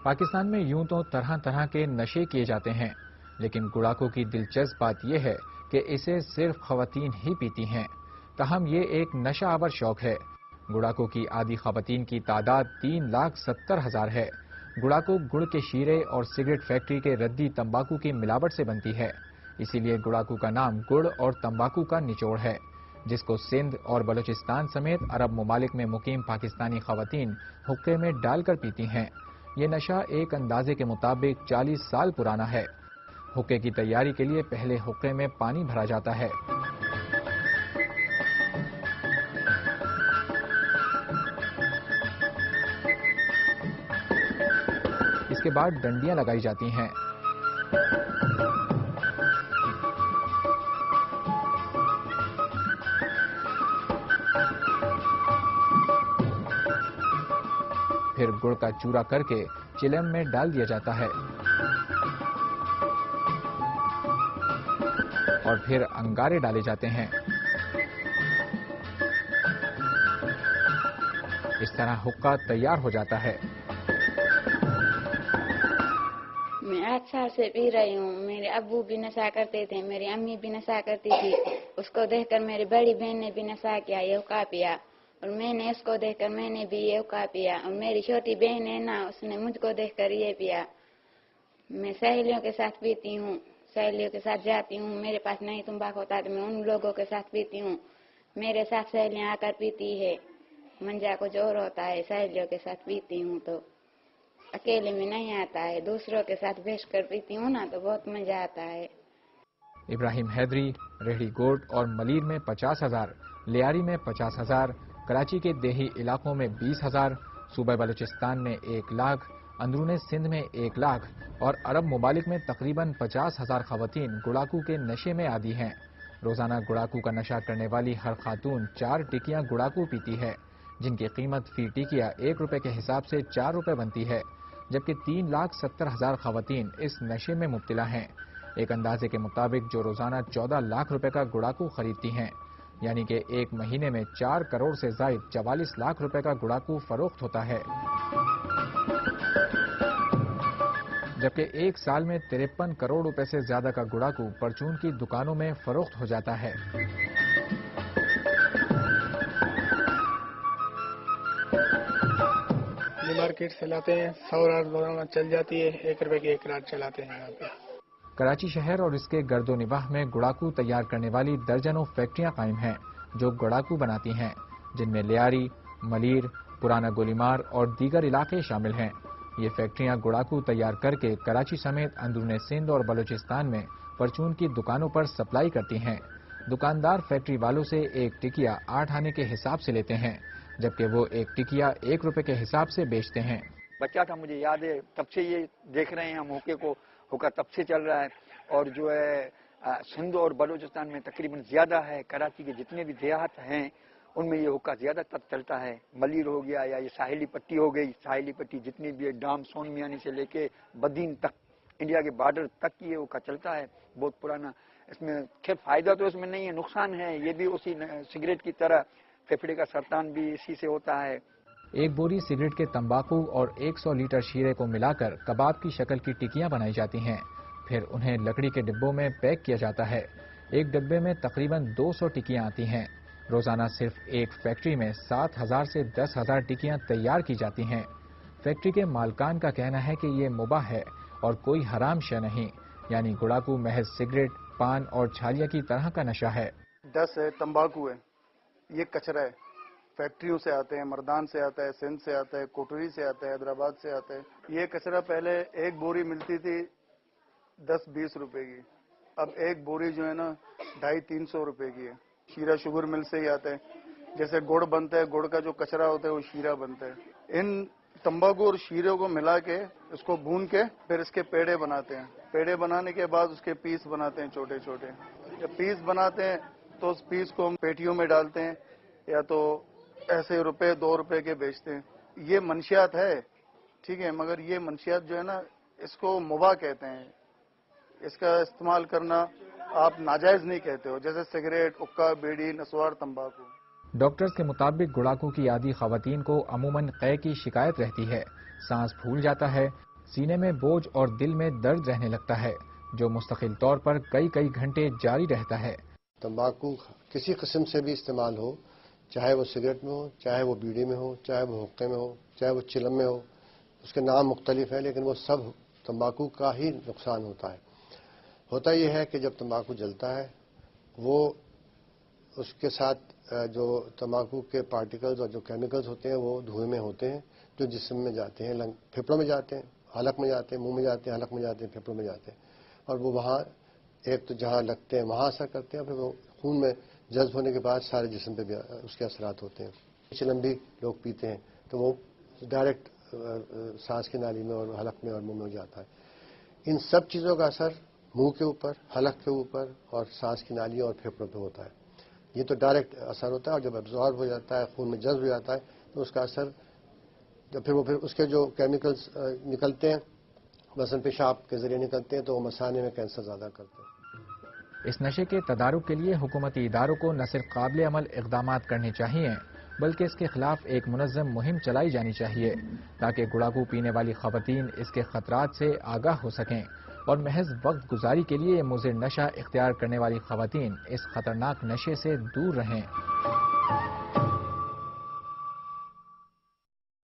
پاکستان میں یوں تو طرح طرح کے نشے کیے جاتے ہیں، لیکن گڑاکو کی دلچسپ بات یہ ہے کہ اسے صرف خواتین ہی پیتی ہیں۔ تاہم یہ ایک نشہ آور شوق ہے۔ گڑاکو کی عادی خواتین کی تعداد 3,70,000 ہے۔ گڑاکو گڑ کے شیرے اور سگریٹ فیکٹری کے ردی تمباکو کی ملاوٹ سے بنتی ہے، اسی لیے گڑاکو کا نام گڑ اور تمباکو کا نچوڑ ہے، جس کو سندھ اور بلوچستان سمیت عرب ممالک میں مقیم پاکستانی خواتین حقے میں ڈال کر پیتی ہیں۔ یہ نشہ ایک اندازے کے مطابق 40 سال پرانا ہے۔ حقے کی تیاری کے لیے پہلے حقے میں پانی بھرا جاتا ہے۔ اس کے بعد ڈنڈیاں لگائی جاتی ہیں۔ پھر گڑ کا چورا کر کے چلم میں ڈال دیا جاتا ہے اور پھر انگارے ڈالے جاتے ہیں۔ اس طرح حقہ تیار ہو جاتا ہے۔ میں 8 سال سے پی رہی ہوں۔ میرے ابو بھی نشہ کرتے تھے، میری امی بھی نشہ کرتی تھی۔ اس کو دیکھ کر میری بڑی بہن نے بھی نشہ کیا، یہ حقہ پیا، اور میں نے اس کو دیکھ کر میں نے بھی یہ حقہ پیا، اور میری چھوٹی بہن ہے نا، اس نے مجھ کو دیکھ کر یہ پیا۔ میں سہیلیوں کے ساتھ پیتی ہوں، سہیلیوں کے ساتھ جاتی ہوں، میرے پاس نہیں تمباکو ہوتا تو میں ان لوگوں کے ساتھ پیتی ہوں، میرے ساتھ سہیلیاں آ کر پیتی ہے، منجا کچھ اور ہوتا ہے، سہیلیوں کے ساتھ پیتی ہوں تو اکیلے میں نہیں آتا ہے، دوسروں کے ساتھ بیٹھ کر پیتی ہوں نا تو بہت مزہ آتا ہے۔ ابراہیم حیدری، ریڑھی گوٹ اور ملیر میں 50,000، لیاری میں 50,000، کراچی کے دیہی علاقوں میں 20,000، صوبہ بلوچستان میں 1 لاکھ، اندرون سندھ میں 1 لاکھ اور عرب ممالک میں تقریباً 50,000 خواتین گڑاکو کے نشے میں عادی ہیں۔ روزانہ گڑاکو کا نشہ کرنے والی ہر خاتون 4 ٹکیاں گڑاکو پیتی ہے، جن کی قیمت فی ٹکیا 1 روپے کے حساب سے 4 روپے بنتی ہے، جبکہ 3,70,000 خواتین اس نشے میں مبتلا ہیں۔ ایک اندازے کے مطابق جو روزانہ 14 لاکھ روپے کا گڑاکو خریدتی ہیں، یعنی کہ ایک مہینے میں 4 کروڑ سے زائد 44 لاکھ روپے کا گڑاکو فروخت ہوتا ہے، جبکہ ایک سال میں 53 کروڑ روپے سے زیادہ کا گڑاکو پرچون کی دکانوں میں فروخت ہو جاتا ہے۔ مارکیٹ سے لاتے ہیں، 100 رات روزانہ چل جاتی ہے، 1 روپے کی 1 رات چلاتے ہیں یہاں پہ۔ کراچی شہر اور اس کے گرد و نواح میں گڑاکو تیار کرنے والی درجنوں فیکٹریاں قائم ہیں جو گڑاکو بناتی ہیں، جن میں لیاری، ملیر، پرانا گولیمار اور دیگر علاقے شامل ہیں۔ یہ فیکٹریاں گڑاکو تیار کر کے کراچی سمیت اندرون سندھ اور بلوچستان میں پرچون کی دکانوں پر سپلائی کرتی ہیں۔ دکاندار فیکٹری والوں سے 1 ٹکیا 8 آنے کے حساب سے لیتے ہیں، جبکہ وہ 1 ٹکیا 1 روپے کے حساب سے بیچتے ہیں۔ بچہ تھا، مجھے یاد ہے، تب سے یہ دیکھ رہے ہیں ہم حقے کو، حقہ تب سے چل رہا ہے، اور جو ہے سندھ اور بلوچستان میں تقریباً زیادہ ہے۔ کراچی کے جتنے بھی دیہات ہیں ان میں یہ حقہ زیادہ تر چلتا ہے۔ ملیر ہو گیا یا یہ ساحلی پٹی ہو گئی، ساحلی پٹی جتنی بھی ہے، ڈام سون میانی سے لے کے بدین تک، انڈیا کے بارڈر تک یہ حقہ چلتا ہے، بہت پرانا۔ اس میں خیر فائدہ تو اس میں نہیں ہے، نقصان ہے، یہ بھی اسی سگریٹ کی طرح پھیپھڑے کا سرطان بھی اسی سے ہوتا ہے۔ ایک بوری سگریٹ کے تمباکو اور 100 لیٹر شیرے کو ملا کر کباب کی شکل کی ٹکیاں بنائی جاتی ہیں، پھر انہیں لکڑی کے ڈبوں میں پیک کیا جاتا ہے۔ ایک ڈبے میں تقریباً 200 ٹکیاں آتی ہیں۔ روزانہ صرف ایک فیکٹری میں 7,000 سے 10,000 ٹکیاں تیار کی جاتی ہیں۔ فیکٹری کے مالکان کا کہنا ہے کہ یہ مباح ہے اور کوئی حرام شے نہیں، یعنی گڑاکو محض سگریٹ، پان اور چھالیا کی طرح کا نشہ ہے۔ 10 ہے، تمباکو ہے، یہ کچرا ہے، فیکٹریوں سے آتے ہیں، مردان سے آتا ہے، سندھ سے آتا ہے، کوٹری سے آتا ہے، حیدرآباد سے آتا ہے۔ یہ کچرا پہلے 1 بوری ملتی تھی 10-20 روپے کی، اب 1 بوری جو ہے نا 250-300 روپے کی ہے۔ شیرہ شوگر مل سے ہی آتا ہے، جیسے گڑ بنتا ہے، گڑ کا جو کچرا ہوتا ہے وہ شیرہ بنتا ہے۔ ان تمباکو اور شیرے کو ملا کے اس کو بھون کے پھر اس کے پیڑے بناتے ہیں، پیڑے بنانے کے بعد اس کے پیس بناتے ہیں چھوٹے چھوٹے۔ جب پیس بناتے ہیں تو اس پیس کو ہم پیٹیوں میں ڈالتے ہیں، یا تو ایسے روپے 2 روپے کے بیچتے ہیں۔ یہ منشیات ہے، ٹھیک ہے، مگر یہ منشیات جو ہے نا اس کو مباح کہتے ہیں، اس کا استعمال کرنا آپ ناجائز نہیں کہتے ہو، جیسے سگریٹ، حقہ، بیڑی، نسوار، تمباکو۔ ڈاکٹرز کے مطابق گڑاکو کی عادی خواتین کو عموماً قے کی شکایت رہتی ہے، سانس پھول جاتا ہے، سینے میں بوجھ اور دل میں درد رہنے لگتا ہے جو مستقل طور پر کئی گھنٹے جاری رہتا ہے۔ تمباکو کسی قسم سے بھی استعمال ہو، چاہے وہ سگریٹ میں ہو، چاہے وہ بیڑی میں ہو، چاہے وہ حقے میں ہو، چاہے وہ چلم میں ہو، اس کے نام مختلف ہیں لیکن وہ سب تمباکو کا ہی نقصان ہوتا ہے۔ ہوتا یہ ہے کہ جب تمباکو جلتا ہے وہ اس کے ساتھ جو تمباکو کے پارٹیکلز اور جو کیمیکلز ہوتے ہیں وہ دھوئیں میں ہوتے ہیں جو جسم میں جاتے ہیں، پھیپھڑوں میں جاتے ہیں، حلق میں جاتے ہیں، منہ میں جاتے ہیں، حلق میں جاتے ہیں، پھیپھڑوں میں جاتے ہیں، اور وہ وہاں ایک تو جہاں لگتے ہیں وہاں اثر کرتے ہیں، پھر وہ خون میں جذب ہونے کے بعد سارے جسم پہ بھی اس کے اثرات ہوتے ہیں۔ چلم بھی لوگ پیتے ہیں تو وہ ڈائریکٹ سانس کی نالی میں اور حلق میں اور منہ میں جاتا ہے۔ ان سب چیزوں کا اثر منہ کے اوپر، حلق کے اوپر اور سانس کی نالی اور پھیپھڑوں پہ ہوتا ہے۔ یہ تو ڈائریکٹ اثر ہوتا ہے، اور جب ابزارب ہو جاتا ہے، خون میں جذب ہو جاتا ہے تو اس کا اثر جب پھر اس کے جو کیمیکلز نکلتے ہیں مثلا پیشاب کے ذریعے نکلتے ہیں تو وہ مثانے میں کینسر زیادہ کرتے ہیں۔ اس نشے کے تدارک کے لیے حکومتی اداروں کو نہ صرف قابل عمل اقدامات کرنے چاہیے بلکہ اس کے خلاف ایک منظم مہم چلائی جانی چاہیے تاکہ گڑاگو پینے والی خواتین اس کے خطرات سے آگاہ ہو سکیں اور محض وقت گزاری کے لیے مضر نشہ اختیار کرنے والی خواتین اس خطرناک نشے سے دور رہیں۔